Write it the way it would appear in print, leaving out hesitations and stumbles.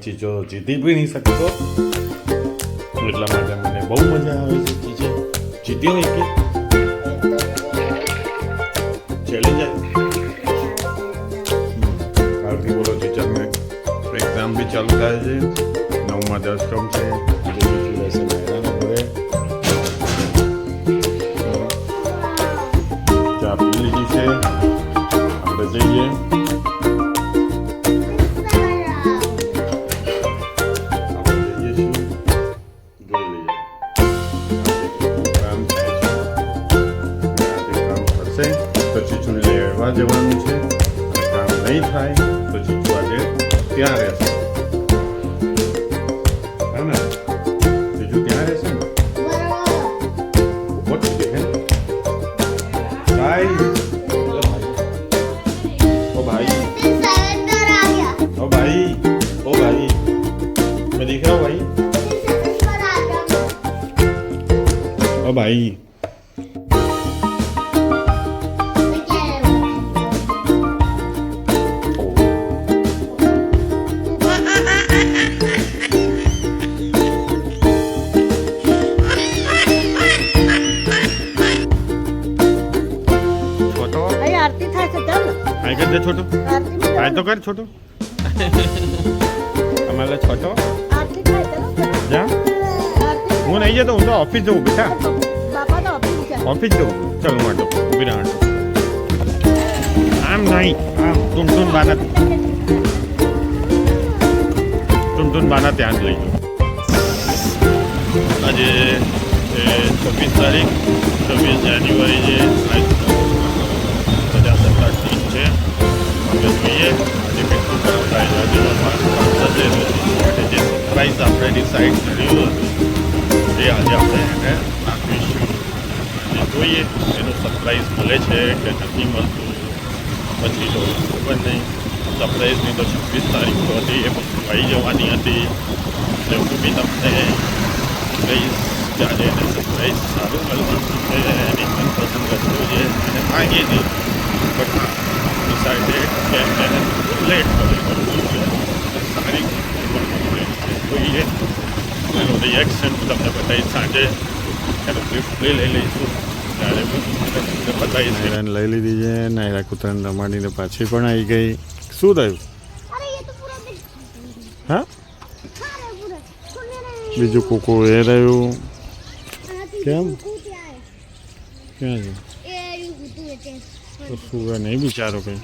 ચીજો જીતી બી નહીં શકતો, એટલા માટે મને બહુ મજા આવે છે ચીજે જીતી નહીં કે ચેલેન્જ કાલથી બોલો ટીચરને એક્ઝામ બી ચાલુ થાય છે, 9માં 10 ટર્મ છે, બીજું રહેશે મહિનાના ઘરે ચા પી લીધી છે, આપણે જઈએ જવાનું છે, કામ નહીં થાય તો ચીચુ આજે ત્યાં રહેશે, હે ને ચીચુ ત્યાં રહેશે ને ઉભો થઈ ગઈ ભાઈ, ઓ ભાઈ ઓ ભાઈ ઓ ભાઈ मैं देख रहा हूँ भाई ओ भाई कर दे छोटो, आय तो कर छोटो हमारा छोटो जा હું નહીં જતો, હું તો ઓફિસ જવું બેટા, ઓફિસ જવું, ચાલો માટો ઉભી રહે, આમ નહીં આમ ટૂન બાના ત્યાં જ લઈ જાઓ. આજે 26 તારીખ 26 જાન્યુઆરી છે, પ્રજાસત્તાક દિન છે, આપણે જોઈએ આજે કેટલું કામ થાય છે, આજે માટે જે સરપ્રાઈઝ આપણે ડિસાઈડ કર્યું હતું એ આજે આપણે એને આપીશું, અને જોઈએ એનું સરપ્રાઈઝ મળે છે કે નથી મળતું, પછી તો ખબર નહીં. સરપ્રાઈઝની તો 26 તારીખ તો હતી, એ પછી આવી જવાની હતી, એટલે હું બી તમને કહીશ કે આજે એને સરપ્રાઈઝ સારું મળવાનું છે, એની મનપસંદ વસ્તુ છે એને માંગી હતી, બટ હા ડિસાઇડેડ કે એને લેટ કરવું છે, સારી જોઈએ એનું રિએક્શન તમને બતાવીશ સાંજે, એનું ગિફ્ટ લઈ લઈશું ત્યારે બતાવીશ. નાયરાને લઈ લીધી છે, નાયરા કૂતરાને રમાડીને પાછી પણ આવી ગઈ. શું થયું? હા બીજું કૂકુ એ રહ્યું, કેમ ક્યાં છે તો સુવે નહીં બિચારો કંઈ.